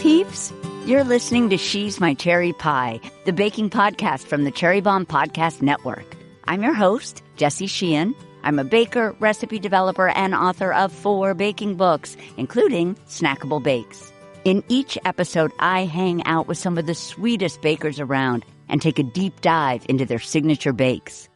peeps. You're listening to She's My Cherry Pie, the baking podcast from the Cherry Bombe Podcast Network. I'm your host, Jessie Sheehan. I'm a baker, recipe developer, and author of 4 baking books, including Snackable Bakes. In each episode, I hang out with some of the sweetest bakers around and take a deep dive into their signature bakes.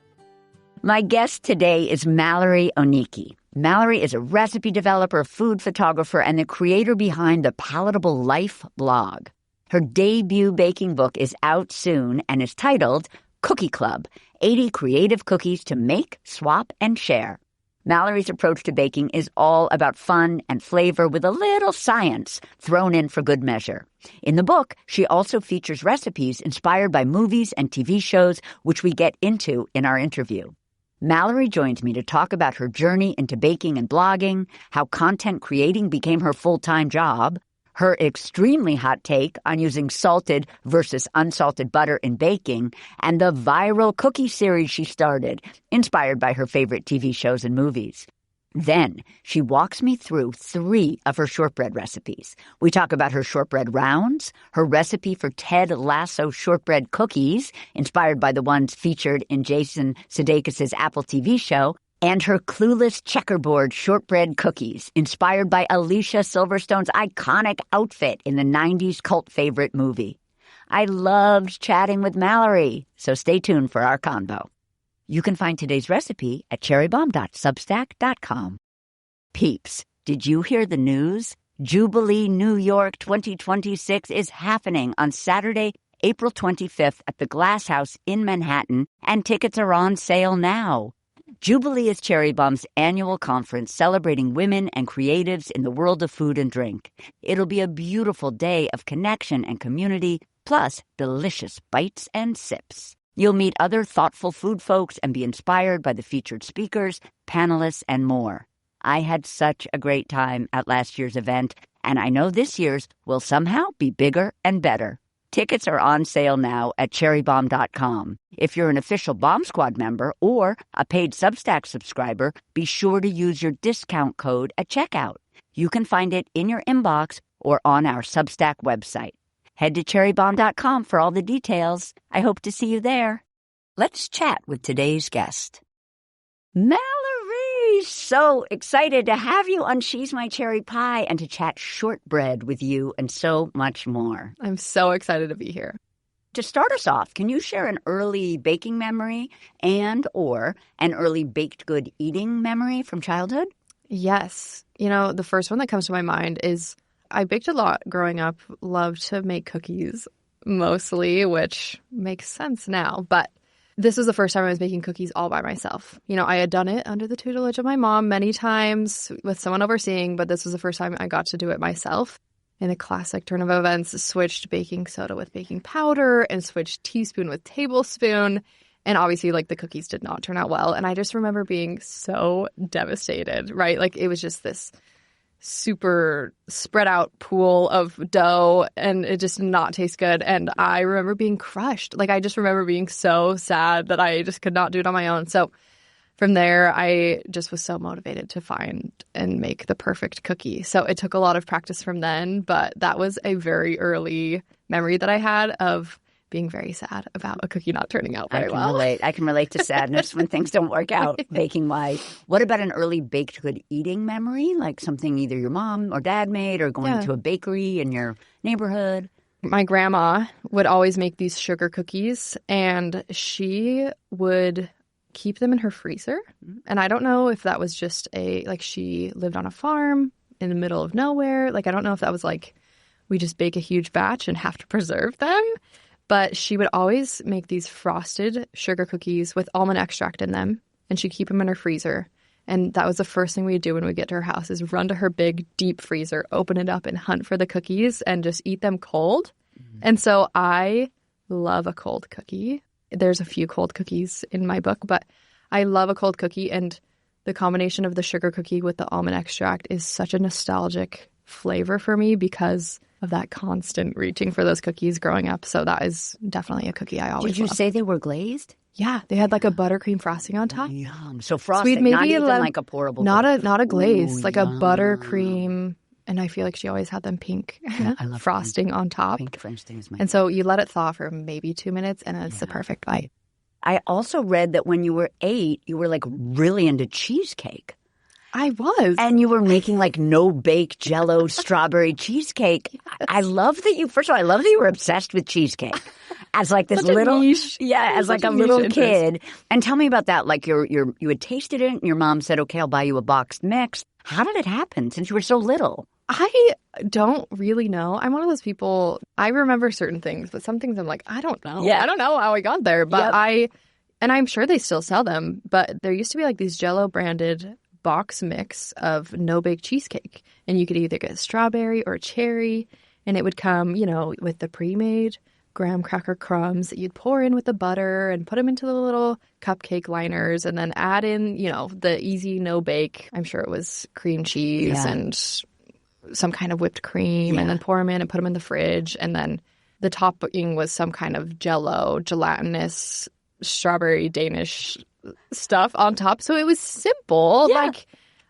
My guest today is Mallory Oniki. Mallory is a recipe developer, food photographer, and the creator behind the Palatable Life blog. Her debut baking book is out soon and is titled Cookie Club, 80 Creative Cookies to Make, Swap, and Share. Mallory's approach to baking is all about fun and flavor with a little science thrown in for good measure. In the book, she also features recipes inspired by movies and TV shows, which we get into in our interview. Mallory joins me to talk about her journey into baking and blogging, how content creating became her full-time job, her extremely hot take on using salted versus unsalted butter in baking, and the viral cookie series she started, inspired by her favorite TV shows and movies. Then she walks me through 3 of her shortbread recipes. We talk about her shortbread rounds, her recipe for Ted Lasso shortbread cookies, inspired by the ones featured in Jason Sudeikis' Apple TV show, and her Clueless checkerboard shortbread cookies, inspired by Alicia Silverstone's iconic outfit in the 90s cult favorite movie. I loved chatting with Mallory, so stay tuned for our convo. You can find today's recipe at cherrybombe.substack.com. Peeps, did you hear the news? Jubilee New York 2026 is happening on Saturday, April 25th at the Glass House in Manhattan, and tickets are on sale now. Jubilee is Cherry Bombe's annual conference celebrating women and creatives in the world of food and drink. It'll be a beautiful day of connection and community, plus delicious bites and sips. You'll meet other thoughtful food folks and be inspired by the featured speakers, panelists, and more. I had such a great time at last year's event, and I know this year's will somehow be bigger and better. Tickets are on sale now at cherrybombe.com. If you're an official Bombe Squad member or a paid Substack subscriber, be sure to use your discount code at checkout. You can find it in your inbox or on our Substack website. Head to cherrybombe.com for all the details. I hope to see you there. Let's chat with today's guest. Mallory, so excited to have you on She's My Cherry Pie and to chat shortbread with you and so much more. I'm so excited to be here. To start us off, can you share an early baking memory and or an early baked good eating memory from childhood? Yes. You know, the first one that comes to my mind is I baked a lot growing up, loved to make cookies mostly, which makes sense now. But this was the first time I was making cookies all by myself. You know, I had done it under the tutelage of my mom many times with someone overseeing, but this was the first time I got to do it myself. In a classic turn of events, switched baking soda with baking powder and switched teaspoon with tablespoon. And obviously, like, the cookies did not turn out well. And I just remember being so devastated, right? Like, it was just this super spread out pool of dough and it just did not taste good. And I remember being crushed. Like, I just remember being so sad that I just could not do it on my own. So from there, I just was so motivated to find and make the perfect cookie. So it took a lot of practice from then, but that was a very early memory that I had of being very sad about a cookie not turning out very well. I can relate to sadness when things don't work out baking-wise. What about an early baked good eating memory? Like something either your mom or dad made or going to a bakery in your neighborhood? My grandma would always make these sugar cookies, and she would keep them in her freezer. And I don't know if that was just she lived on a farm in the middle of nowhere. Like, I don't know if that was like we just bake a huge batch and have to preserve them. But she would always make these frosted sugar cookies with almond extract in them, and she'd keep them in her freezer. And that was the first thing we'd do when we get to her house is run to her big, deep freezer, open it up, and hunt for the cookies and just eat them cold. Mm-hmm. And so I love a cold cookie. There's a few cold cookies in my book, but I love a cold cookie. And the combination of the sugar cookie with the almond extract is such a nostalgic flavor for me because of that constant reaching for those cookies growing up. So that is definitely a cookie I always Did you love. say they were glazed? Yeah, they had like a buttercream frosting on top. Yum. So frosting, not even like a pourable. Not a glaze, like a buttercream And I feel like she always had them pink I love frosting on top. Pink frosting is my And so you let it thaw for maybe 2 minutes, and it's the perfect bite. I also read that when you were 8, you were like really into cheesecake. I was. And you were making like no-bake Jell-O strawberry cheesecake. Yes. I love that you, first of all, I love that you were obsessed with cheesecake. As like this little, as like a little kid. And tell me about that. Like you had tasted it and your mom said, okay, I'll buy you a boxed mix. How did it happen since you were so little? I don't really know. I'm one of those people, I remember certain things, but some things I'm like, I don't know. Yeah. I don't know how I got there. But and I'm sure they still sell them, but there used to be like these Jell-O branded box mix of no-bake cheesecake. And you could either get strawberry or cherry, and it would come, with the pre-made graham cracker crumbs that you'd pour in with the butter and put them into the little cupcake liners and then add in, the easy no-bake. I'm sure it was cream cheese and some kind of whipped cream and then pour them in and put them in the fridge. And then the topping was some kind of Jell-O, gelatinous, strawberry Danish stuff on top. So it was simple. Yeah. Like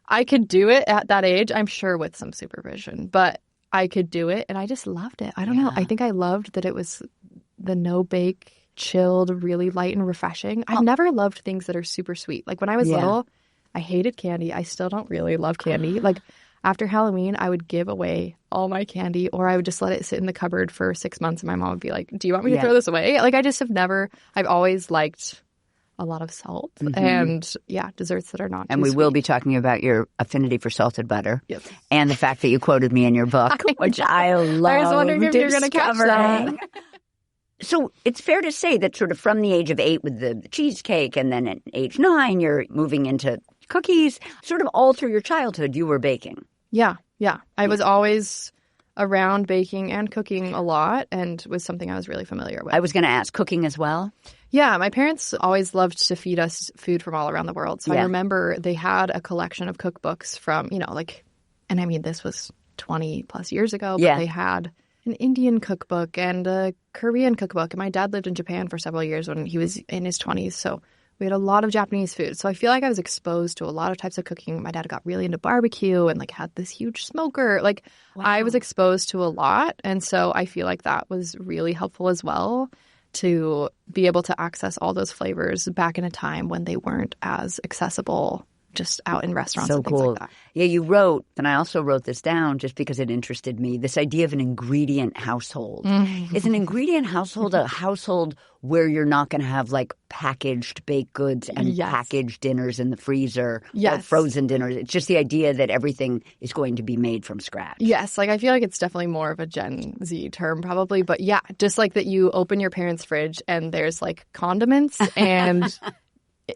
I could do it at that age, I'm sure with some supervision, but I could do it and I just loved it. I don't know. I think I loved that it was the no-bake, chilled, really light and refreshing. I've never loved things that are super sweet. Like when I was little, I hated candy. I still don't really love candy. Like after Halloween, I would give away all my candy or I would just let it sit in the cupboard for 6 months and my mom would be like, do you want me to throw this away? Like I just I've always liked a lot of salt and desserts that are not and too we sweet. Will be talking about your affinity for salted butter and the fact that you quoted me in your book, which I love. I was wondering if you're going to catch that. So it's fair to say that sort of from the age of 8 with the cheesecake and then at age 9 you're moving into cookies, sort of all through your childhood you were baking. Yeah. I was always around baking and cooking a lot and was something I was really familiar with. I was going to ask, cooking as well? Yeah, my parents always loved to feed us food from all around the world. So I remember they had a collection of cookbooks from, and I mean, this was 20 plus years ago, but they had an Indian cookbook and a Korean cookbook. And my dad lived in Japan for several years when he was in his 20s. So we had a lot of Japanese food. So I feel like I was exposed to a lot of types of cooking. My dad got really into barbecue and had this huge smoker. I was exposed to a lot. And so I feel like that was really helpful as well to be able to access all those flavors back in a time when they weren't as accessible just out in restaurants and things like that. Yeah, you wrote, and I also wrote this down just because it interested me, this idea of an ingredient household. Is an ingredient household a household where you're not going to have packaged baked goods and packaged dinners in the freezer or frozen dinners? It's just the idea that everything is going to be made from scratch. Yes, I feel like it's definitely more of a Gen Z term probably. But yeah, just like that you open your parents' fridge and there's condiments and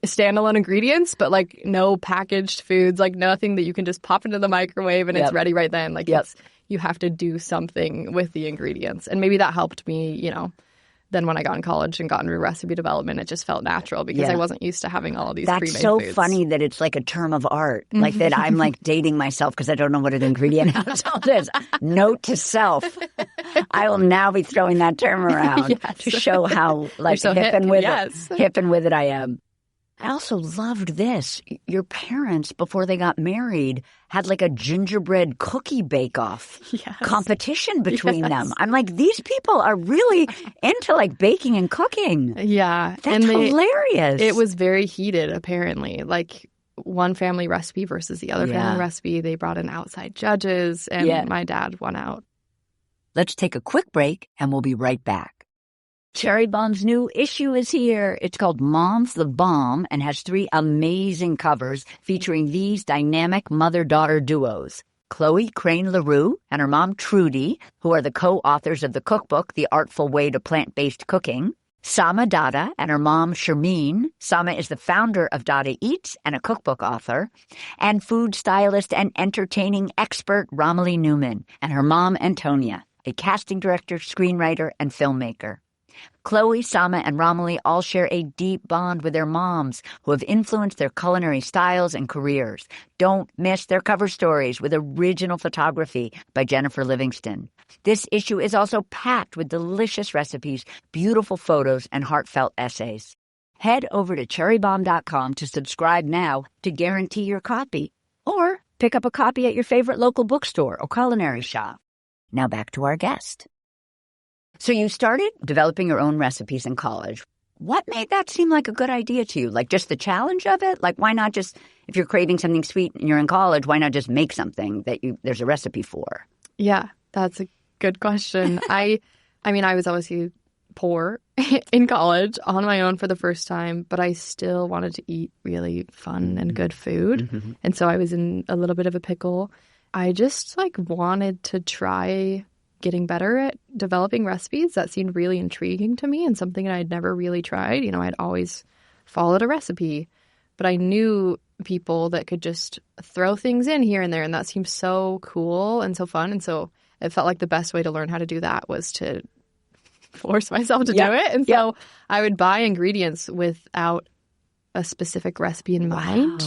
standalone ingredients, but no packaged foods, nothing that you can just pop into the microwave and it's ready right then. You have to do something with the ingredients. And maybe that helped me, then when I got in college and got into recipe development, it just felt natural because I wasn't used to having all of these pre-made foods. That's so funny that it's like a term of art, that I'm dating myself because I don't know what an ingredient household is. Note to self, I will now be throwing that term around to show how so hip and with it I am. I also loved this. Your parents, before they got married, had a gingerbread cookie bake-off competition between them. I'm these people are really into baking and cooking. Yeah. That's hilarious. It was very heated, apparently. One family recipe versus the other family recipe. They brought in outside judges, and my dad won out. Let's take a quick break, and we'll be right back. Cherry Bomb's new issue is here. It's called Mom's the Bombe and has 3 amazing covers featuring these dynamic mother-daughter duos. Chloe Crane LaRue and her mom Trudy, who are the co-authors of the cookbook, The Artful Way to Plant-Based Cooking. Sama Dada and her mom Shermeen. Sama is the founder of Dada Eats and a cookbook author. And food stylist and entertaining expert Romilly Newman and her mom Antonia, a casting director, screenwriter, and filmmaker. Chloe, Sama, and Romilly all share a deep bond with their moms who have influenced their culinary styles and careers. Don't miss their cover stories with original photography by Jennifer Livingston. This issue is also packed with delicious recipes, beautiful photos, and heartfelt essays. Head over to cherrybomb.com to subscribe now to guarantee your copy. Or pick up a copy at your favorite local bookstore or culinary shop. Now back to our guest. So you started developing your own recipes in college. What made that seem like a good idea to you? Like just the challenge of it? Like why not just, if you're craving something sweet and you're in college, why not just make something that there's a recipe for? Yeah, that's a good question. I mean, I was obviously poor in college on my own for the first time, but I still wanted to eat really fun and good food. Mm-hmm. And so I was in a little bit of a pickle. I just wanted to try getting better at developing recipes. That seemed really intriguing to me and something that I'd never really tried. I'd always followed a recipe, but I knew people that could just throw things in here and there, and that seemed so cool and so fun. And so it felt like the best way to learn how to do that was to force myself to do it. And so I would buy ingredients without a specific recipe in mind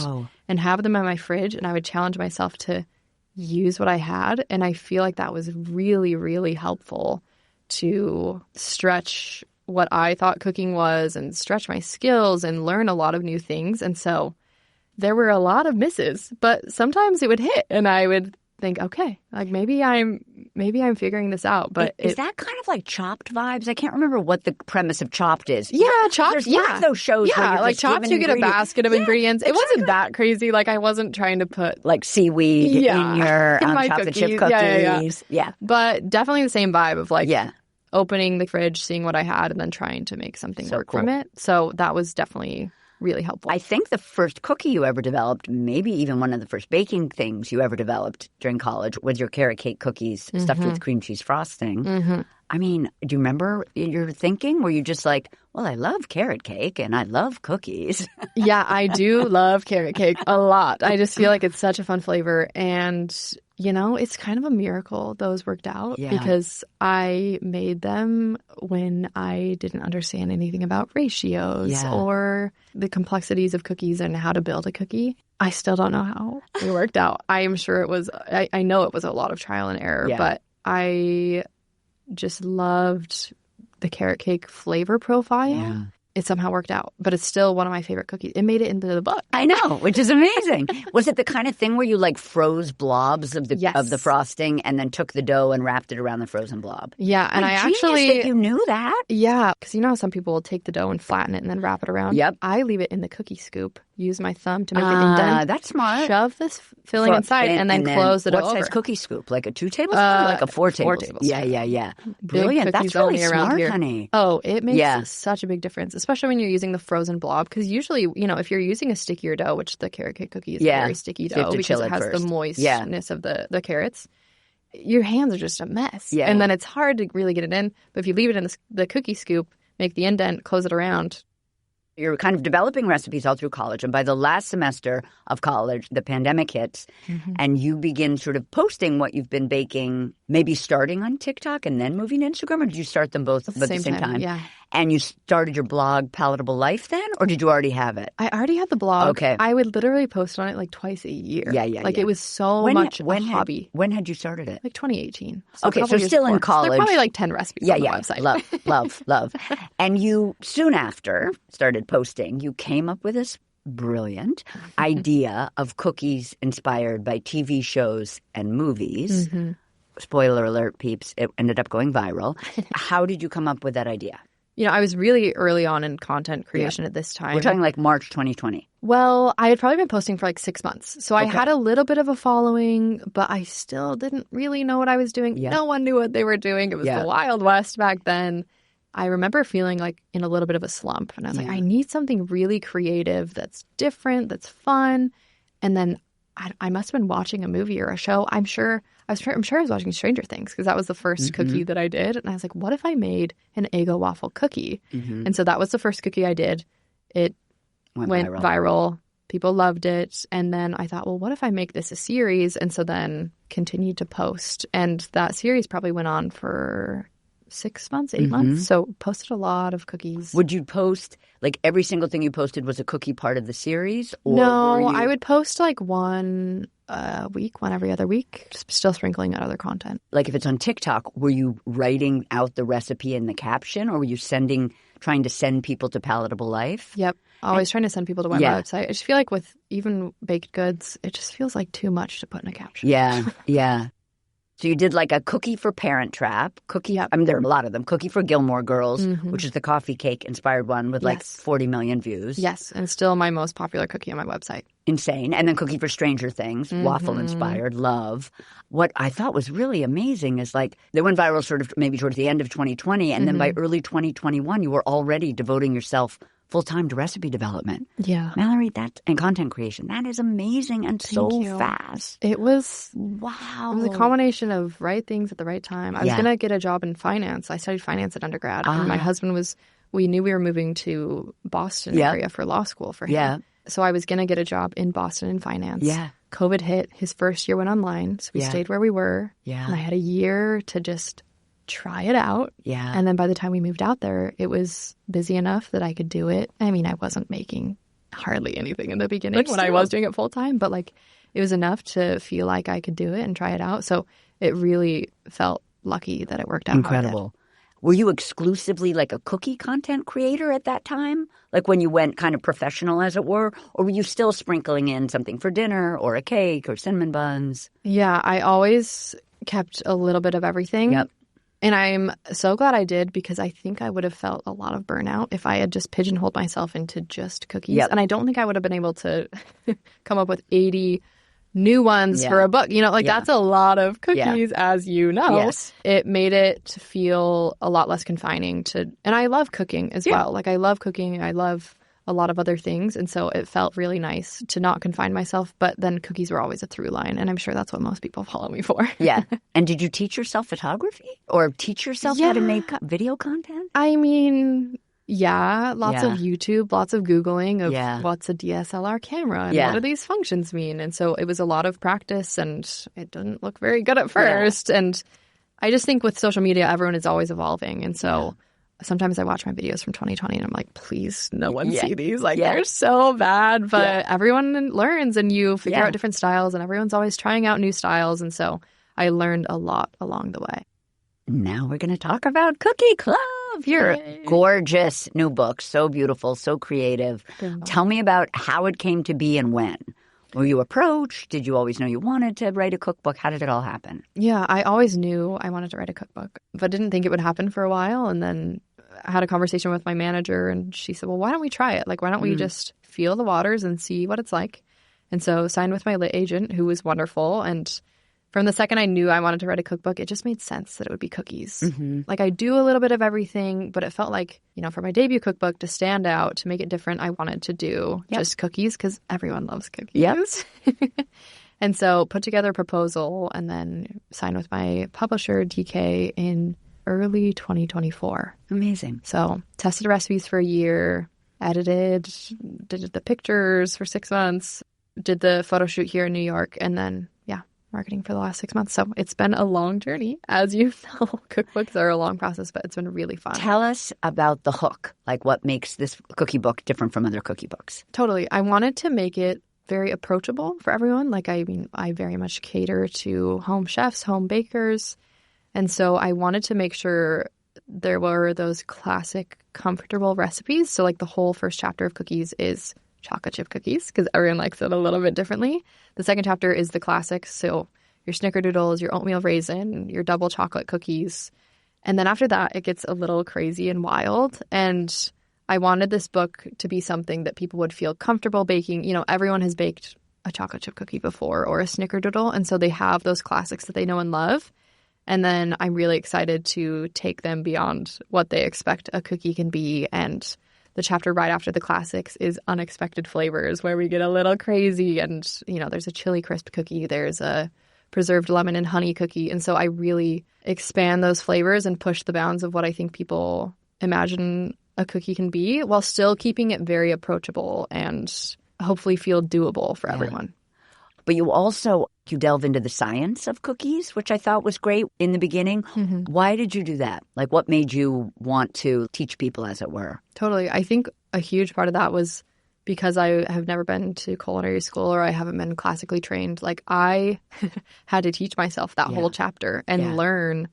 and have them in my fridge, and I would challenge myself to use what I had. And I feel like that was really, really helpful to stretch what I thought cooking was and stretch my skills and learn a lot of new things. And so there were a lot of misses, but sometimes it would hit and I would think, okay, like maybe I'm figuring this out. But is that kind of like Chopped vibes? I can't remember what the premise of Chopped is. Yeah, Chopped. There's one of those shows. Yeah, where like Chopped, you get a basket of ingredients. It wasn't that crazy. Like I wasn't trying to put like seaweed in your chocolate chip cookies. Yeah. But definitely the same vibe of like opening the fridge, seeing what I had, and then trying to make something work from it. So that was definitely really helpful. I think the first cookie you ever developed, maybe even one of the first baking things you ever developed during college, was your carrot cake cookies stuffed with cream cheese frosting. Mm-hmm. I mean, do you remember your thinking? Were you just like, well, I love carrot cake and I love cookies? Yeah, I do love carrot cake a lot. I just feel like it's such a fun flavor. And, it's kind of a miracle those worked out because I made them when I didn't understand anything about ratios or the complexities of cookies and how to build a cookie. I still don't know how it worked out. I am sure it was, I know it was a lot of trial and error, but I just loved the carrot cake flavor profile. Yeah. It somehow worked out, but it's still one of my favorite cookies. It made it into the book. I know, which is amazing. Was it the kind of thing where you like froze blobs of the frosting and then took the dough and wrapped it around the frozen blob? Yeah, and I actually that you knew that. Yeah, because how some people will take the dough and flatten it and then wrap it around. Yep, I leave it in the cookie scoop. Use my thumb to make an indent. That's smart. Shove this filling inside and then close the dough over. What size cookie scoop? Like a 2 tablespoons or like a 4 tablespoons? Yeah. Brilliant. That's really smart, honey. Oh, it makes such a big difference, especially when you're using the frozen blob. Because usually, if you're using a stickier dough, which the carrot cake cookie is a very sticky dough because it has the moistness of the carrots, your hands are just a mess. Yeah. And then it's hard to really get it in. But if you leave it in the cookie scoop, make the indent, close it around. You're kind of developing recipes all through college. And by the last semester of college, the pandemic hits and you begin sort of posting what you've been baking, maybe starting on TikTok and then moving to Instagram, or did you start them both at the same time? Yeah. And you started your blog, Palatable Life, then? Or did you already have it? I already had the blog. Okay. I would literally post on it like twice a year. Yeah. It was so much a hobby. When had you started it? Like 2018. So still in college. So there are probably like 10 recipes on the website. Love. And you, soon after, started posting. You came up with this brilliant idea of cookies inspired by TV shows and movies. Mm-hmm. Spoiler alert, peeps, it ended up going viral. How did you come up with that idea? I was really early on in content creation at this time. We're talking like March 2020. Well, I had probably been posting for like 6 months. So I had a little bit of a following, but I still didn't really know what I was doing. Yeah. No one knew what they were doing. It was the Wild West back then. I remember feeling like in a little bit of a slump. And I was like, I need something really creative that's different, that's fun. And then I must have been watching a movie or a show. I'm sure I was watching Stranger Things because that was the first cookie that I did. And I was like, what if I made an Eggo waffle cookie? Mm-hmm. And so that was the first cookie I did. It went viral. People loved it. And then I thought, well, what if I make this a series? And so then continued to post. And that series probably went on for 6 months, 8 months. So posted a lot of cookies. Would you post, like every single thing you posted was a cookie part of the series? Or no, I would post like one week, one every other week, still sprinkling out other content. Like if it's on TikTok, were you writing out the recipe in the caption or were you trying to send people to Palatable Life? Yep. Always trying to send people to my website. I just feel like with even baked goods, it just feels like too much to put in a caption. Yeah, yeah. So you did like a cookie for Parent Trap, I mean, there are a lot of them. Cookie for Gilmore Girls, which is the coffee cake inspired one with like 40 million views. Yes, and still my most popular cookie on my website. Insane. And then Cookie for Stranger Things, waffle inspired, love. What I thought was really amazing is like they went viral sort of maybe towards the end of 2020, and then by early 2021, you were already devoting yourself full-time to recipe development. Yeah. Mallory, and content creation. That is amazing and Thank you. Fast. It was, wow. It was a combination of right things at the right time. I was going to get a job in finance. I studied finance at undergrad. And my husband we knew we were moving to Boston area for law school for him. Yeah. So I was going to get a job in Boston in finance. Yeah. COVID hit. His first year went online. So we stayed where we were. Yeah. And I had a year to just try it out. Yeah. And then by the time we moved out there, it was busy enough that I could do it. I mean, I wasn't making hardly anything in the beginning when I was doing it full time, but like it was enough to feel like I could do it and try it out. So it really felt lucky that it worked out. Incredible. Were you exclusively like a cookie content creator at that time? Like when you went kind of professional, as it were? Or were you still sprinkling in something for dinner or a cake or cinnamon buns? Yeah, I always kept a little bit of everything. Yep. And I'm so glad I did, because I think I would have felt a lot of burnout if I had just pigeonholed myself into just cookies. Yep. And I don't think I would have been able to come up with 80 new ones for a book. You know, like that's a lot of cookies, as you know. Yes. It made it feel a lot less confining and I love cooking as well. Like I love cooking. I love a lot of other things. And so it felt really nice to not confine myself. But then cookies were always a through line. And I'm sure that's what most people follow me for. Yeah. And did you teach yourself photography or teach yourself how to make video content? I mean, lots of YouTube, lots of Googling of what's a DSLR camera and what do these functions mean. And so it was a lot of practice and it didn't look very good at first. Yeah. And I just think with social media, everyone is always evolving. And so sometimes I watch my videos from 2020 and I'm like, please, no one see these. Like, they're so bad. But everyone learns and you figure out different styles and everyone's always trying out new styles. And so I learned a lot along the way. Now we're going to talk about Cookie Club. Your gorgeous new book. So beautiful, so creative. Tell me about how it came to be and when. Were you approached? Did you always know you wanted to write a cookbook? How did it all happen? Yeah, I always knew I wanted to write a cookbook, but didn't think it would happen for a while. And then I had a conversation with my manager and she said, well, why don't we try it? Like, why don't we just feel the waters and see what it's like? And so signed with my lit agent, who was wonderful. And from the second I knew I wanted to write a cookbook, it just made sense that it would be cookies. Like I do a little bit of everything, but it felt like, you know, for my debut cookbook to stand out, to make it different, I wanted to do just cookies because everyone loves cookies. And so put together a proposal and then signed with my publisher, DK, in early 2024. Amazing. So tested recipes for a year, edited, did the pictures for 6 months, did the photo shoot here in New York, and then marketing for the last 6 months. So it's been a long journey. As you know, cookbooks are a long process, but it's been really fun. Tell us about the hook, like what makes this cookie book different from other cookie books. Totally. I wanted to make it very approachable for everyone. Like, I mean, I very much cater to home chefs, home bakers. And so I wanted to make sure there were those classic, comfortable recipes. So like the whole first chapter of cookies is chocolate chip cookies because everyone likes it a little bit differently. The second chapter is the classics. So your snickerdoodles, your oatmeal raisin, your double chocolate cookies. And then after that, it gets a little crazy and wild. And I wanted this book to be something that people would feel comfortable baking. You know, everyone has baked a chocolate chip cookie before or a snickerdoodle. And so they have those classics that they know and love. And then I'm really excited to take them beyond what they expect a cookie can be. And the chapter right after the classics is unexpected flavors where we get a little crazy. And, you know, there's a chili crisp cookie. There's a preserved lemon and honey cookie. And so I really expand those flavors and push the bounds of what I think people imagine a cookie can be while still keeping it very approachable and hopefully feel doable for everyone. But you delve into the science of cookies, which I thought was great in the beginning. Why did you do that? Like, what made you want to teach people, as it were? Totally. I think a huge part of that was because I have never been to culinary school or I haven't been classically trained. Like, I had to teach myself that whole chapter and learn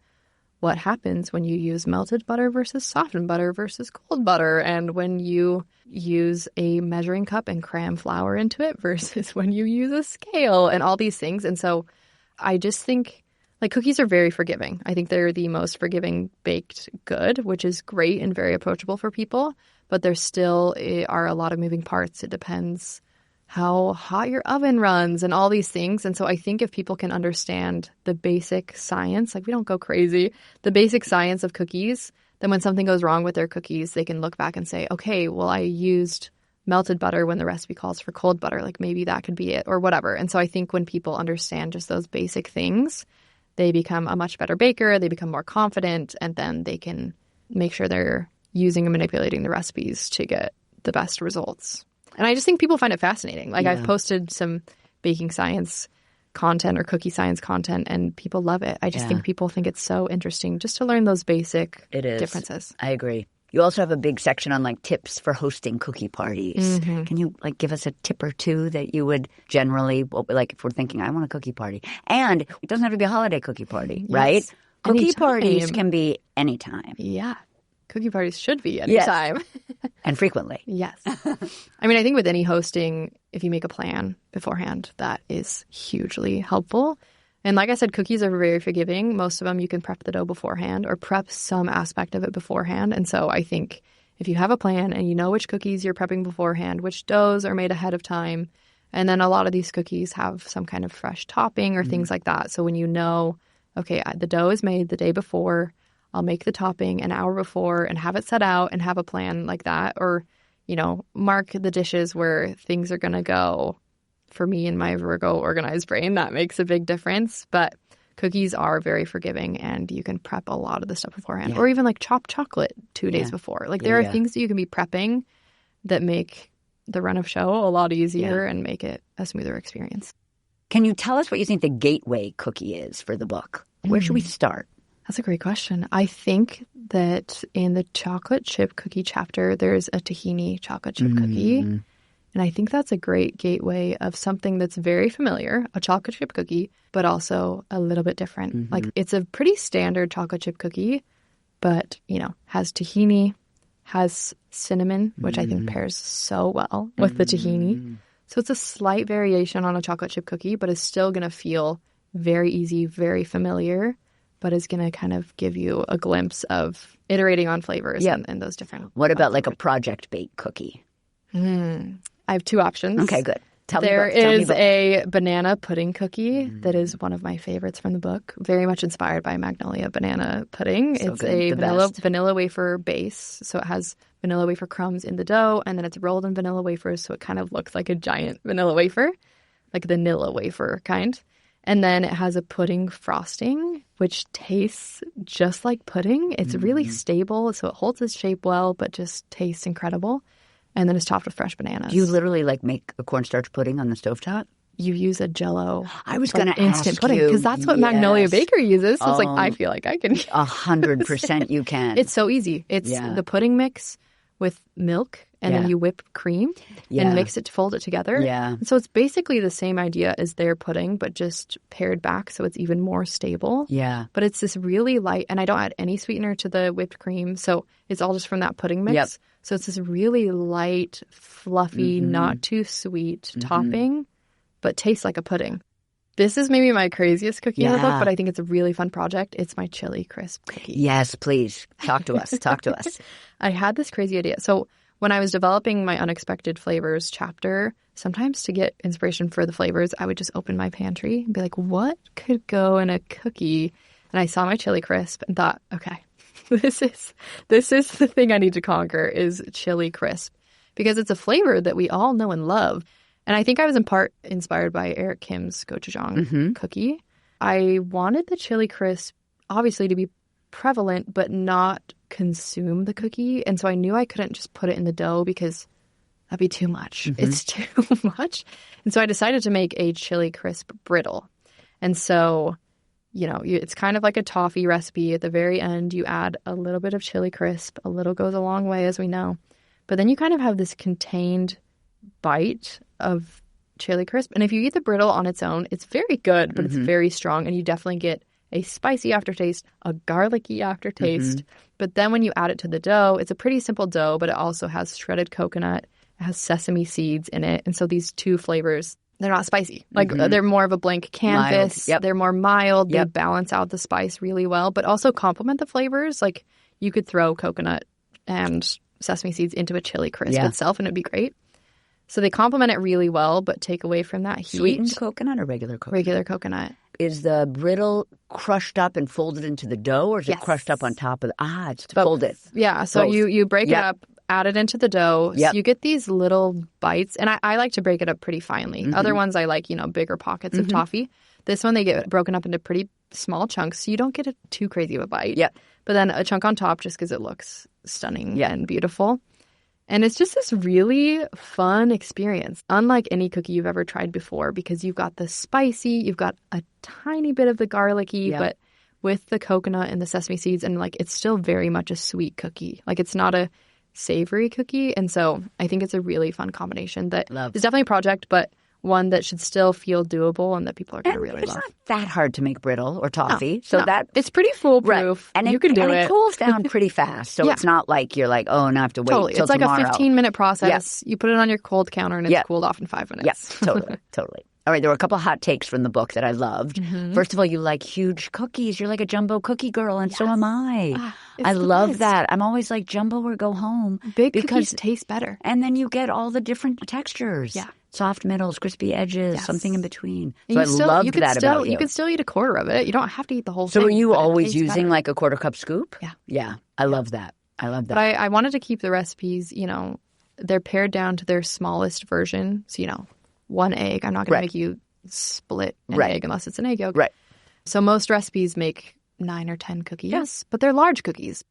what happens when you use melted butter versus softened butter versus cold butter, and when you use a measuring cup and cram flour into it versus when you use a scale, and all these things. And so I just think like cookies are very forgiving. I think they're the most forgiving baked good, which is great and very approachable for people. But there still are a lot of moving parts. It depends how hot your oven runs and all these things. And so I think if people can understand the basic science, like we don't go crazy, the basic science of cookies, then when something goes wrong with their cookies, they can look back and say, okay, well, I used melted butter when the recipe calls for cold butter. Like maybe that could be it or whatever. And so I think when people understand just those basic things, they become a much better baker, they become more confident, and then they can make sure they're using and manipulating the recipes to get the best results. And I just think people find it fascinating. Like I've posted some baking science content or cookie science content and people love it. I just think people think it's so interesting just to learn those basic differences. I agree. You also have a big section on like tips for hosting cookie parties. Mm-hmm. Can you like give us a tip or two that you would generally, like if we're thinking, I want a cookie party. And it doesn't have to be a holiday cookie party, right? Cookie Anytime. parties can be anytime. Yeah. Cookie parties should be anytime. Yes. And frequently. Yes. I mean, I think with any hosting, if you make a plan beforehand, that is hugely helpful. And like I said, cookies are very forgiving. Most of them you can prep the dough beforehand or prep some aspect of it beforehand. And so I think if you have a plan and you know which cookies you're prepping beforehand, which doughs are made ahead of time, and then a lot of these cookies have some kind of fresh topping or things like that. So when you know, okay, the dough is made the day before, I'll make the topping an hour before and have it set out and have a plan like that. Or, you know, mark the dishes where things are going to go. For me and my Virgo organized brain, that makes a big difference. But cookies are very forgiving and you can prep a lot of the stuff beforehand. Or even like chopped chocolate 2 days before. Like there are things that you can be prepping that make the run of show a lot easier and make it a smoother experience. Can you tell us what you think the gateway cookie is for the book? Where should we start? That's a great question. I think that in the chocolate chip cookie chapter, there's a tahini chocolate chip cookie. And I think that's a great gateway of something that's very familiar, a chocolate chip cookie, but also a little bit different. Like it's a pretty standard chocolate chip cookie, but, you know, has tahini, has cinnamon, which I think pairs so well with the tahini. So it's a slight variation on a chocolate chip cookie, but it's still going to feel very easy, very familiar, but is going to kind of give you a glimpse of iterating on flavors and those different. What about like a project bake cookie? I have 2 options. Okay, good. There is a banana pudding cookie that is one of my favorites from the book. Very much inspired by Magnolia banana pudding. So it's good. a vanilla wafer base. So it has vanilla wafer crumbs in the dough, and then it's rolled in vanilla wafers, so it kind of looks like a giant vanilla wafer, like the Nilla wafer kind. And then it has a pudding frosting, which tastes just like pudding. It's really stable, so it holds its shape well, but just tastes incredible. And then it's topped with fresh bananas. Do you literally like make a cornstarch pudding on the stovetop? You use a Jello. I was going to instant ask pudding you. because that's what Magnolia Baker uses. So it's like I feel like I can. 100% you can. It's so easy. It's the pudding mix with milk, and then you whip cream and mix it to fold it together. Yeah. And so it's basically the same idea as their pudding, but just pared back so it's even more stable. Yeah. But it's this really light, and I don't add any sweetener to the whipped cream, so it's all just from that pudding mix. Yep. So it's this really light, fluffy, not too sweet topping, but tastes like a pudding. This is maybe my craziest cookie in the book, but I think it's a really fun project. It's my chili crisp cookie. Yes, please. Talk to us. Talk to us. I had this crazy idea. So when I was developing my unexpected flavors chapter, sometimes to get inspiration for the flavors, I would just open my pantry and be like, what could go in a cookie? And I saw my chili crisp and thought, okay, this is the thing I need to conquer is chili crisp, because it's a flavor that we all know and love. And I think I was in part inspired by Eric Kim's gochujang cookie. I wanted the chili crisp obviously to be prevalent but not consume the cookie. And so I knew I couldn't just put it in the dough because that'd be too much. It's too much. And so I decided to make a chili crisp brittle. And so, you know, it's kind of like a toffee recipe. At the very end, you add a little bit of chili crisp. A little goes a long way, as we know. But then you kind of have this contained bite of chili crisp. And if you eat the brittle on its own, it's very good, but it's very strong. And you definitely get a spicy aftertaste, a garlicky aftertaste. But then when you add it to the dough, it's a pretty simple dough, but it also has shredded coconut. It has sesame seeds in it. And so these two flavors, they're not spicy. Like they're more of a blank canvas. They're more mild. They balance out the spice really well, but also complement the flavors. Like you could throw coconut and sesame seeds into a chili crisp itself and it'd be great. So they complement it really well, but take away from that heat. Sweetened coconut or regular coconut? Regular coconut. Is the brittle crushed up and folded into the dough, or is it crushed up on top of the... it's folded. Yeah, so you break it up, add it into the dough. So you get these little bites, and I like to break it up pretty finely. Other ones I like, bigger pockets of toffee. This one, they get broken up into pretty small chunks, so you don't get too crazy of a bite. But then a chunk on top just because it looks stunning and beautiful. And it's just this really fun experience, unlike any cookie you've ever tried before, because you've got the spicy, you've got a tiny bit of the garlicky, but with the coconut and the sesame seeds, and like it's still very much a sweet cookie. Like it's not a savory cookie. And so I think it's a really fun combination that is definitely a project, but one that should still feel doable and that people are going to really love. It's not that hard to make brittle or toffee. That it's pretty foolproof. And you can do it. And it cools down pretty fast. So it's not like you're like, oh, now I have to wait till It's like tomorrow. a 15-minute process. You put it on your cold counter and it's cooled off in 5 minutes. Yes, totally. All right, there were a couple of hot takes from the book that I loved. First of all, you like huge cookies. You're like a jumbo cookie girl, and so am I. I love that. I'm always like, jumbo or go home. Big cookies taste better. And then you get all the different textures. Yeah. Soft middles, crispy edges, something in between. So I loved that about you. You could still eat a quarter of it. You don't have to eat the whole thing. So are you always using like a quarter cup scoop? Yeah. Yeah. I love that. But I wanted to keep the recipes, they're pared down to their smallest version. So, 1 egg. I'm not going to make you split an egg unless it's an egg yolk. Right. So most recipes make 9 or 10 cookies, but they're large cookies.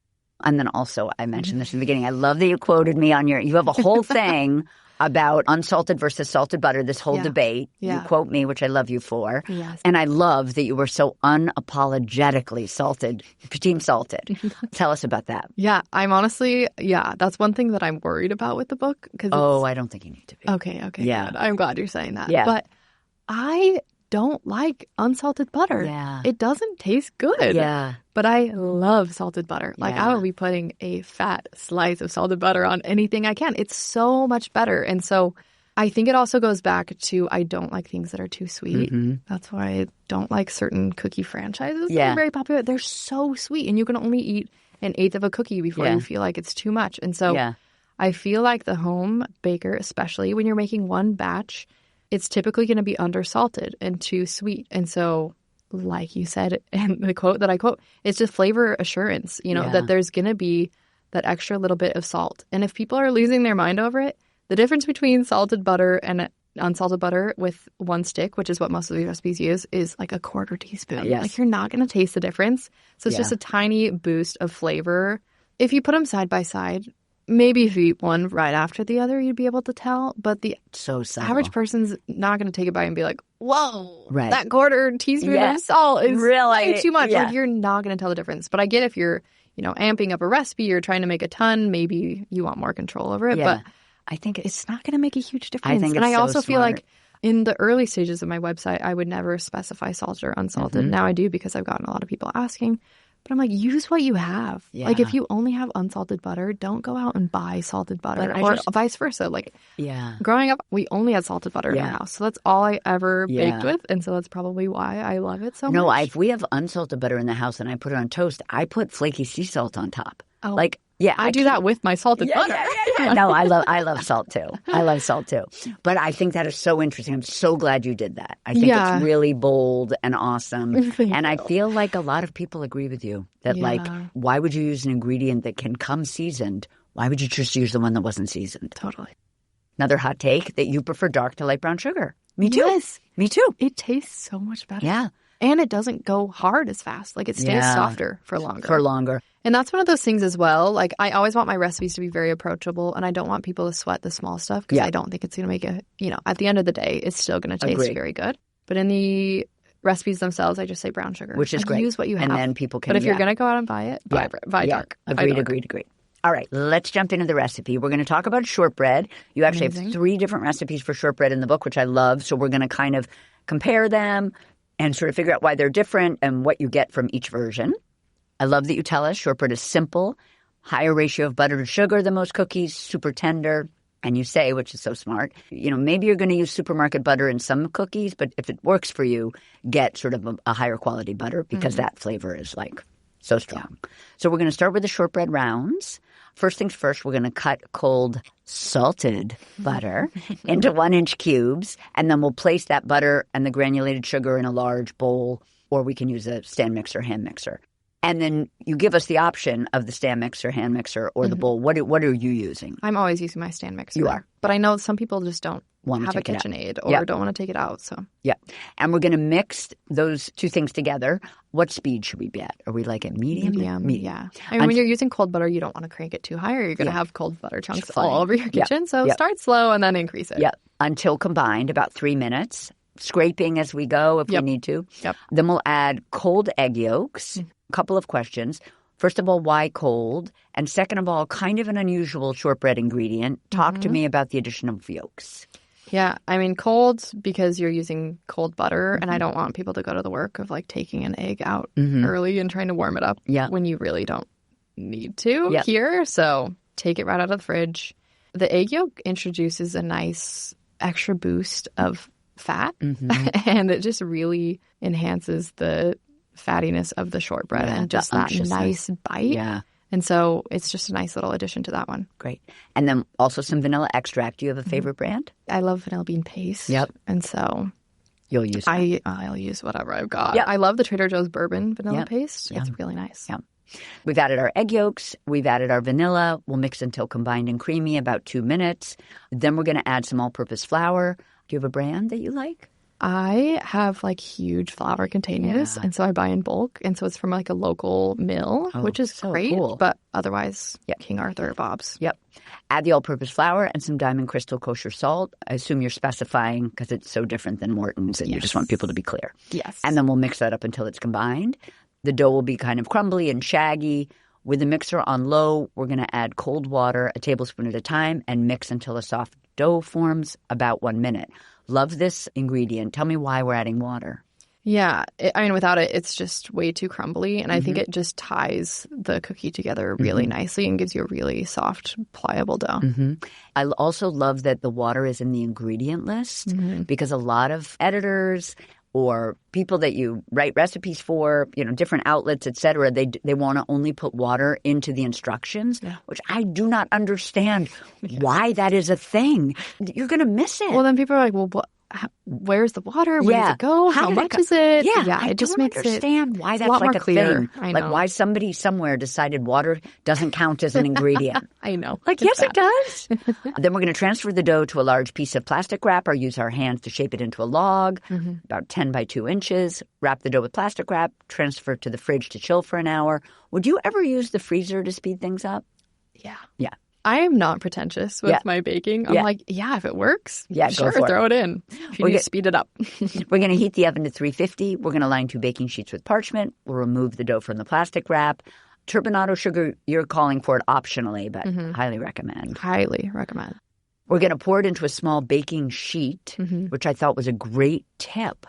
And then also, I mentioned this in the beginning, I love that you quoted me on you have a whole thing about unsalted versus salted butter, this whole debate. You quote me, which I love you for. Yes. And I love that you were so unapologetically salted, team salted. Tell us about that. Yeah, I'm honestly, that's one thing that I'm worried about with the book. I don't think you need to be. Okay, yeah. Good. I'm glad you're saying that. Yeah. But I don't like unsalted butter. Yeah. It doesn't taste good. Yeah. But I love salted butter. Like I will be putting a fat slice of salted butter on anything I can. It's so much better. And so I think it also goes back to I don't like things that are too sweet. That's why I don't like certain cookie franchises that are very popular. They're so sweet and you can only eat an eighth of a cookie before you feel like it's too much. And so I feel like the home baker, especially when you're making one batch, it's typically going to be undersalted and too sweet. And so, like you said, and the quote that I quote, it's just flavor assurance, that there's going to be that extra little bit of salt. And if people are losing their mind over it, the difference between salted butter and unsalted butter with one stick, which is what most of these recipes use, is like a quarter teaspoon. Like you're not going to taste the difference. So it's just a tiny boost of flavor. If you put them side by side, maybe if you eat one right after the other, you'd be able to tell. But the average person's not going to take a bite and be like, whoa, that quarter teaspoon of salt is really way too much. Like you're not going to tell the difference. But I get if you're, amping up a recipe, you're trying to make a ton, maybe you want more control over it. But I think it's not going to make a huge difference. And I also feel like in the early stages of my website, I would never specify salted or unsalted. Now I do because I've gotten a lot of people asking. But I'm like, use what you have. Yeah. Like, if you only have unsalted butter, don't go out and buy salted butter. Or vice versa. Like, growing up, we only had salted butter in our house. So that's all I ever baked with. And so that's probably why I love it so much. If we have unsalted butter in the house and I put it on toast, I put flaky sea salt on top. Oh, I do that with my salted butter. No, I love salt too. I love salt too. But I think that is so interesting. I'm so glad you did that. I think it's really bold and awesome. And I feel like a lot of people agree with you that like, why would you use an ingredient that can come seasoned? Why would you just use the one that wasn't seasoned? Totally. Another hot take that you prefer dark to light brown sugar. Me too. Yes. Me too. It tastes so much better. Yeah. And it doesn't go hard as fast. Like, it stays softer for longer. And that's one of those things as well. Like, I always want my recipes to be very approachable, and I don't want people to sweat the small stuff because I don't think it's going to make at the end of the day, it's still going to taste very good. But in the recipes themselves, I just say brown sugar. Which is great. Use what you have. And then people can... But if you're going to go out and buy it, buy dark. Agreed. All right, let's jump into the recipe. We're going to talk about shortbread. You actually have 3 different recipes for shortbread in the book, which I love. So we're going to kind of compare them and sort of figure out why they're different and what you get from each version. I love that you tell us shortbread is simple, higher ratio of butter to sugar than most cookies, super tender. And you say, which is so smart, maybe you're going to use supermarket butter in some cookies, but if it works for you, get sort of a higher quality butter because that flavor is like so strong. Yeah. So we're going to start with the shortbread rounds. First things first, we're going to cut cold salted butter into 1-inch cubes, and then we'll place that butter and the granulated sugar in a large bowl, or we can use a stand mixer, hand mixer. And then you give us the option of the stand mixer, hand mixer, or the bowl. What are you using? I'm always using my stand mixer. You are. But I know some people just don't have a KitchenAid or don't want to take it out. So yeah. And we're going to mix those two things together. What speed should we be at? Are we like at medium? Medium. Yeah. I mean, when you're using cold butter, you don't want to crank it too high or you're going to have cold butter chunks all over your kitchen. So start slow and then increase it. Yeah. Until combined, about 3 minutes. Scraping as we go if we need to. Yep. Then we'll add cold egg yolks. A couple of questions. First of all, why cold? And second of all, kind of an unusual shortbread ingredient. Talk to me about the addition of yolks. Yeah, I mean cold because you're using cold butter and I don't want people to go to the work of like taking an egg out early and trying to warm it up when you really don't need to here. So take it right out of the fridge. The egg yolk introduces a nice extra boost of fat and it just really enhances the fattiness of the shortbread and just that nice bite. Yeah. And so it's just a nice little addition to that one. Great. And then also some vanilla extract. Do you have a favorite brand? I love vanilla bean paste. Yep. And so you'll use I'll use whatever I've got. Yep. I love the Trader Joe's bourbon vanilla paste. It's really nice. Yeah. We've added our egg yolks. We've added our vanilla. We'll mix until combined and creamy, about 2 minutes. Then we're going to add some all-purpose flour. Do you have a brand that you like? I have like huge flour containers and so I buy in bulk and so it's from like a local mill, which is so great, cool. But otherwise King Arthur or Bob's. Yep. Add the all-purpose flour and some Diamond Crystal kosher salt. I assume you're specifying because it's so different than Morton's and you just want people to be clear. Yes. And then we'll mix that up until it's combined. The dough will be kind of crumbly and shaggy. With the mixer on low, we're going to add cold water, a tablespoon at a time, and mix until a soft dough forms, about 1 minute. Love this ingredient. Tell me why we're adding water. Yeah. I mean, without it, it's just way too crumbly. And I think it just ties the cookie together really nicely and gives you a really soft, pliable dough. I also love that the water is in the ingredient list because a lot of editors or people that you write recipes for, different outlets, et cetera, they want to only put water into the instructions, which I do not understand why that is a thing. You're going to miss it. Well, then people are like, well, where's the water? Where does it go? How much is it? It just makes it understand why that's like a thing. Like why somebody somewhere decided water doesn't count as an ingredient. I know. Like, yes, it does. Then we're going to transfer the dough to a large piece of plastic wrap or use our hands to shape it into a log, about 10 by 2 inches. Wrap the dough with plastic wrap, transfer to the fridge to chill for an hour. Would you ever use the freezer to speed things up? Yeah. Yeah. I am not pretentious with my baking. I'm like, if it works, sure, throw it in. If you need to speed it up. We're going to heat the oven to 350. We're going to line 2 baking sheets with parchment. We'll remove the dough from the plastic wrap. Turbinado sugar, you're calling for it optionally, but highly recommend. Highly recommend. We're going to pour it into a small baking sheet, which I thought was a great tip.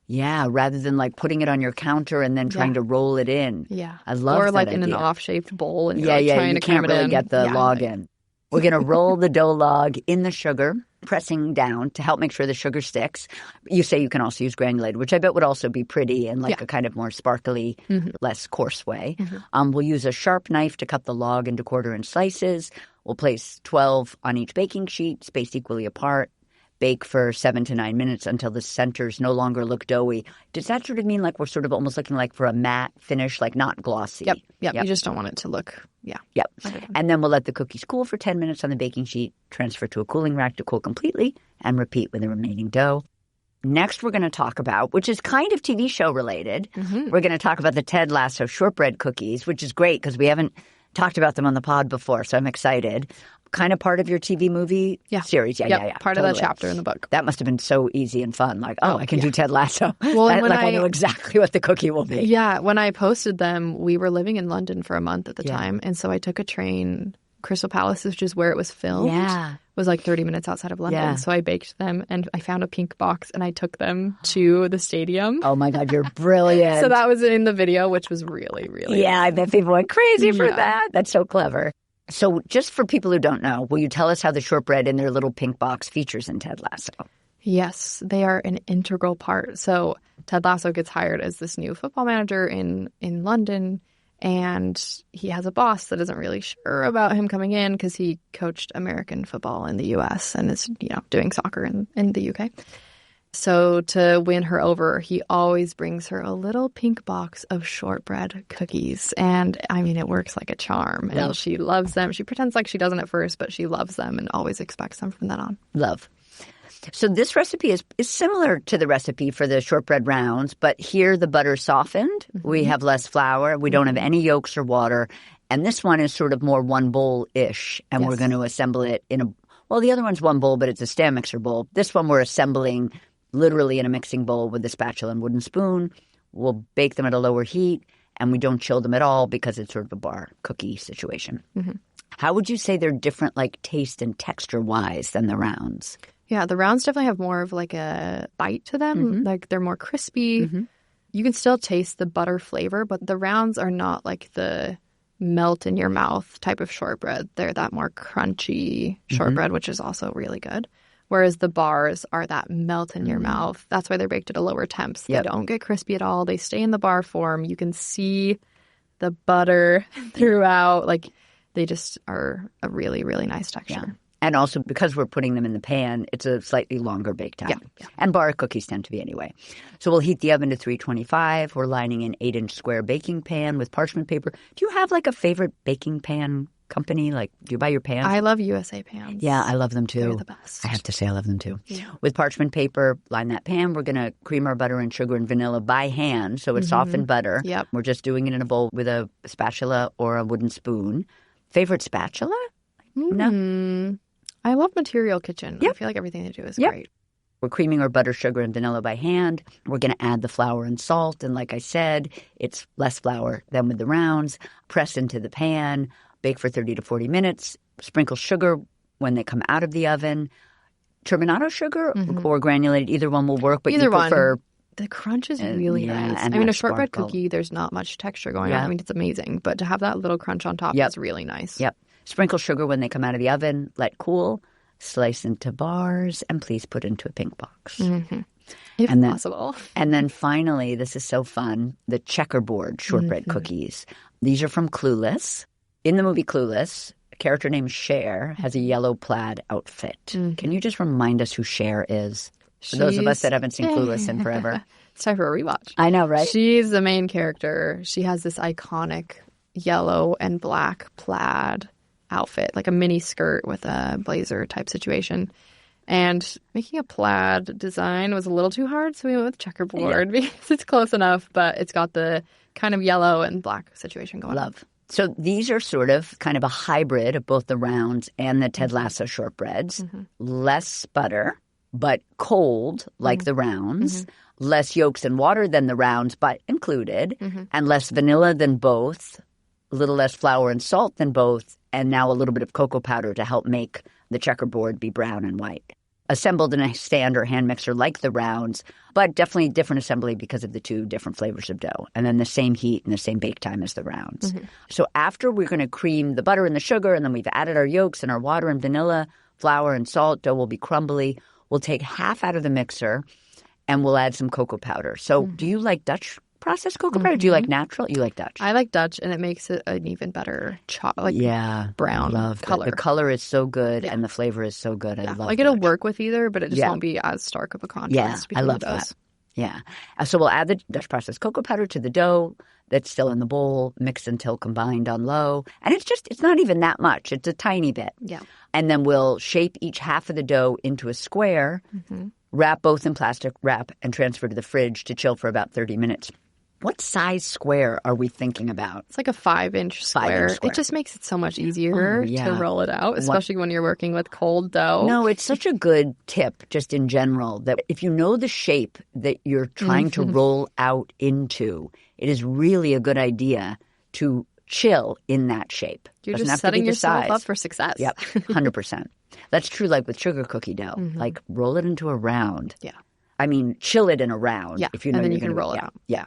Yeah, rather than like putting it on your counter and then trying to roll it in. Yeah. I love that Or like idea. in an off-shaped bowl and you're trying to can't really in. get the log in. We're going to roll the dough log in the sugar, pressing down to help make sure the sugar sticks. You say you can also use granulated, which I bet would also be pretty in like a kind of more sparkly, less coarse way. We'll use a sharp knife to cut the log into 1/4-inch slices. We'll place 12 on each baking sheet, spaced equally apart. Bake for 7 to 9 minutes until the centers no longer look doughy. Does that sort of mean like we're sort of almost looking like for a matte finish, like not glossy? Yep. You just don't want it to look, Yep. And then we'll let the cookies cool for 10 minutes on the baking sheet, transfer to a cooling rack to cool completely, and repeat with the remaining dough. Next, we're going to talk about, which is kind of TV show related, we're going to talk about the Ted Lasso shortbread cookies, which is great because we haven't talked about them on the pod before, so I'm excited. Kind of part of your TV movie series. Yeah. Part of that chapter in the book. That must have been so easy and fun. Like, I can do Ted Lasso. Well, I know exactly what the cookie will be. Yeah. When I posted them, we were living in London for a month at the time. And so I took a train Crystal Palace, which is where it was filmed, was like 30 minutes outside of London. Yeah. So I baked them and I found a pink box and I took them to the stadium. Oh my God, you're brilliant. So that was in the video, which was really, really Yeah, I bet people went crazy for Yeah. that. That's so clever. So just for people who don't know, will you tell us how the shortbread in their little pink box features in Ted Lasso? Yes, they are an integral part. So Ted Lasso gets hired as this new football manager in London, and he has a boss that isn't really sure about him coming in because he coached American football in the U.S. and is, doing soccer in the U.K. So to win her over, he always brings her a little pink box of shortbread cookies. And I mean, it works like a charm. And she loves them. She pretends like she doesn't at first, but she loves them and always expects them from then on. Love. So this recipe is similar to the recipe for the shortbread rounds, but here the butter's softened. Mm-hmm. We have less flour. We don't have any yolks or water. And this one is sort of more one bowl-ish. And we're going to assemble it the other one's one bowl, but it's a stand mixer bowl. This one we're assembling literally in a mixing bowl with a spatula and wooden spoon. We'll bake them at a lower heat, and we don't chill them at all because it's sort of a bar cookie situation. Mm-hmm. How would you say they're different, like taste and texture-wise, than the rounds? Yeah, the rounds definitely have more of like a bite to them. Mm-hmm. Like they're more crispy. Mm-hmm. You can still taste the butter flavor, but the rounds are not like the melt in your mouth type of shortbread. They're that more crunchy shortbread, which is also really good. Whereas the bars are that melt in your mouth. That's why they're baked at a lower temps. They don't get crispy at all. They stay in the bar form. You can see the butter throughout. Like they just are a really, really nice texture. Yeah. And also, because we're putting them in the pan, it's a slightly longer bake time. Yeah. And bar cookies tend to be anyway. So we'll heat the oven to 325. We're lining an 8-inch square baking pan with parchment paper. Do you have like a favorite baking pan company? Like, do you buy your pans? I love USA pans. Yeah, I love them too. They're the best. I have to say I love them too. Yeah. With parchment paper, line that pan. We're going to cream our butter and sugar and vanilla by hand. So it's softened butter. Yep. We're just doing it in a bowl with a spatula or a wooden spoon. Favorite spatula? No. I love Material Kitchen. Yep. I feel like everything they do is great. We're creaming our butter, sugar, and vanilla by hand. We're going to add the flour and salt. And like I said, it's less flour than with the rounds. Press into the pan. Bake for 30 to 40 minutes. Sprinkle sugar when they come out of the oven. Turbinado sugar or granulated, either one will work. But either you prefer one. The crunch is really nice. And I mean, a shortbread cookie, there's not much texture going on. I mean, it's amazing. But to have that little crunch on top is really nice. Yep. Sprinkle sugar when they come out of the oven. Let cool. Slice into bars. And please put into a pink box. Mm-hmm. If possible. And then finally, this is so fun, the checkerboard shortbread cookies. These are from Clueless. In the movie Clueless, a character named Cher has a yellow plaid outfit. Can you just remind us who Cher is? For those of us that haven't seen Clueless in forever. It's time for a rewatch. I know, right? She's the main character. She has this iconic yellow and black plaid outfit, like a mini skirt with a blazer type situation. And making a plaid design was a little too hard, so we went with checkerboard because it's close enough, but it's got the kind of yellow and black situation going on. So these are sort of kind of a hybrid of both the rounds and the Ted Lasso shortbreads. Less butter, but cold like the rounds. Less yolks and water than the rounds, but included. And less vanilla than both. A little less flour and salt than both. And now a little bit of cocoa powder to help make the checkerboard be brown and white. Assembled in a stand or hand mixer like the rounds, but definitely different assembly because of the two different flavors of dough. And then the same heat and the same bake time as the rounds. So after we're going to cream the butter and the sugar, and then we've added our yolks and our water and vanilla, flour and salt, dough will be crumbly. We'll take half out of the mixer and we'll add some cocoa powder. So do you like Dutch processed cocoa powder? Do you like natural? You like Dutch? I like Dutch, and it makes it an even better brown color. The color is so good, and the flavor is so good. I love like Dutch. It'll work with either, but it just won't be as stark of a contrast. I love that. Yeah. So we'll add the Dutch processed cocoa powder to the dough that's still in the bowl, mix until combined on low. And it's not even that much. It's a tiny bit. Yeah. And then we'll shape each half of the dough into a square, wrap both in plastic wrap, and transfer to the fridge to chill for about 30 minutes. What size square are we thinking about? It's like a 5-inch square. It just makes it so much easier to roll it out, especially when you're working with cold dough. No, it's such a good tip just in general that if you know the shape that you're trying to roll out into, it is really a good idea to chill in that shape. You're Doesn't just have to setting be the yourself size. up for success. Yep, 100%. That's true like with sugar cookie dough. Like roll it into a round. Yeah. I mean, chill it in a round. Yeah, If you know and then you're you can gonna roll it out. Yeah.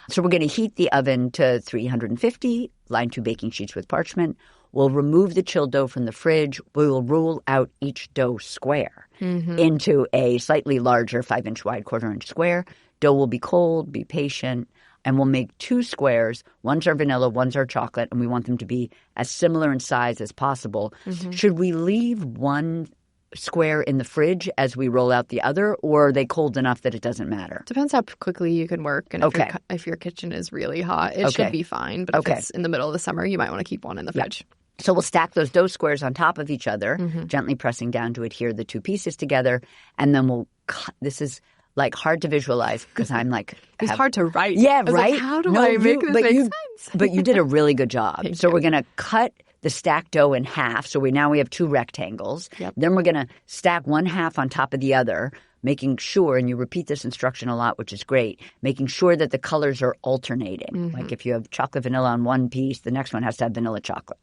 So we're going to heat the oven to 350, line 2 baking sheets with parchment. We'll remove the chilled dough from the fridge. We will roll out each dough square into a slightly larger 5-inch wide, 1/4-inch square. Dough will be cold, be patient, and we'll make 2 squares. One's our vanilla, one's our chocolate, and we want them to be as similar in size as possible. Should we leave one square in the fridge as we roll out the other, or are they cold enough that it doesn't matter? Depends how quickly you can work. And if your kitchen is really hot, it should be fine. But if it's in the middle of the summer, you might want to keep one in the fridge. So we'll stack those dough squares on top of each other, gently pressing down to adhere the 2 pieces together. And then we'll cut. This is like hard to visualize because I'm like... It's hard to write. Yeah, right? Like, how do I make this make sense? But you did a really good job. So we're going to cut the stacked dough in half. So now we have 2 rectangles. Yep. Then we're going to stack one half on top of the other, making sure, and you repeat this instruction a lot, which is great, making sure that the colors are alternating. Like if you have chocolate vanilla on one piece, the next one has to have vanilla chocolate.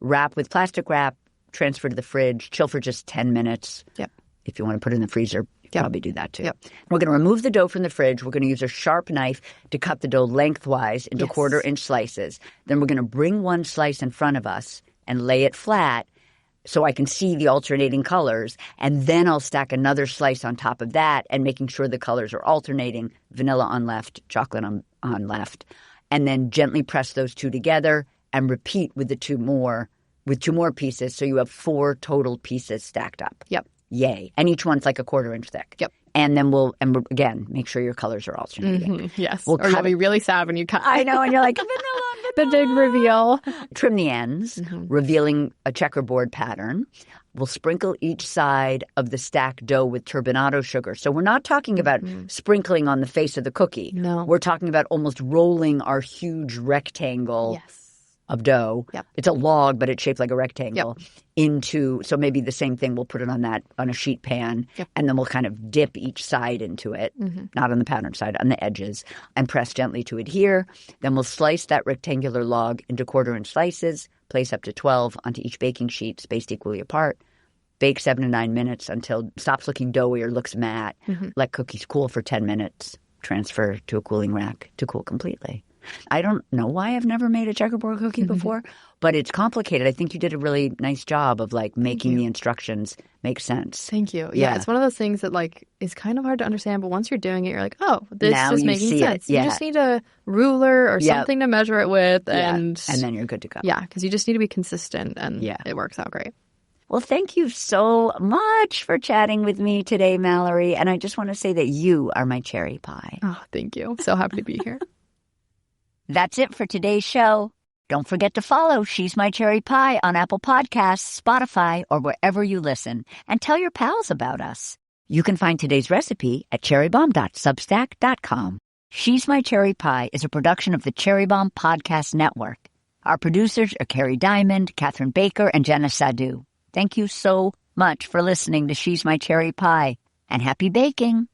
Wrap with plastic wrap, transfer to the fridge, chill for just 10 minutes. Yep. If you want to put it in the freezer, probably do that too. Yep. We're going to remove the dough from the fridge. We're going to use a sharp knife to cut the dough lengthwise into 1/4-inch slices. Then we're going to bring one slice in front of us and lay it flat so I can see the alternating colors. And then I'll stack another slice on top of that and making sure the colors are alternating, vanilla on left, chocolate on left. And then gently press those 2 together and repeat with 2 more pieces. So you have 4 total pieces stacked up. Yep. Yay. And each one's like a 1/4-inch thick. Yep. And then again, make sure your colors are alternating. Yes. We'll or you'll be really sad when you cut. I know. And you're like, vanilla. The big reveal. Trim the ends, revealing a checkerboard pattern. We'll sprinkle each side of the stacked dough with turbinado sugar. So we're not talking about sprinkling on the face of the cookie. No. We're talking about almost rolling our huge rectangle of dough. Yep. It's a log, but it's shaped like a rectangle so maybe the same thing. We'll put it on a sheet pan, and then we'll kind of dip each side into it, not on the pattern side, on the edges, and press gently to adhere. Then we'll slice that rectangular log into 1/4-inch slices, place up to 12 onto each baking sheet, spaced equally apart. Bake 7 to 9 minutes until it stops looking doughy or looks matte. Let cookies cool for 10 minutes. Transfer to a cooling rack to cool completely. I don't know why I've never made a checkerboard cookie before, but it's complicated. I think you did a really nice job of like making the instructions make sense. Thank you. Yeah, it's one of those things that like is kind of hard to understand, but once you're doing it, you're like, oh, this now is making sense. You just need a ruler or something to measure it with, and then you're good to go. Yeah, because you just need to be consistent, and it works out great. Well, thank you so much for chatting with me today, Mallory. And I just want to say that you are my cherry pie. Oh, thank you. So happy to be here. That's it for today's show. Don't forget to follow She's My Cherry Pie on Apple Podcasts, Spotify, or wherever you listen. And tell your pals about us. You can find today's recipe at cherrybomb.substack.com. She's My Cherry Pie is a production of the Cherry Bomb Podcast Network. Our producers are Carrie Diamond, Catherine Baker, and Jenna Sadu. Thank you so much for listening to She's My Cherry Pie, and happy baking.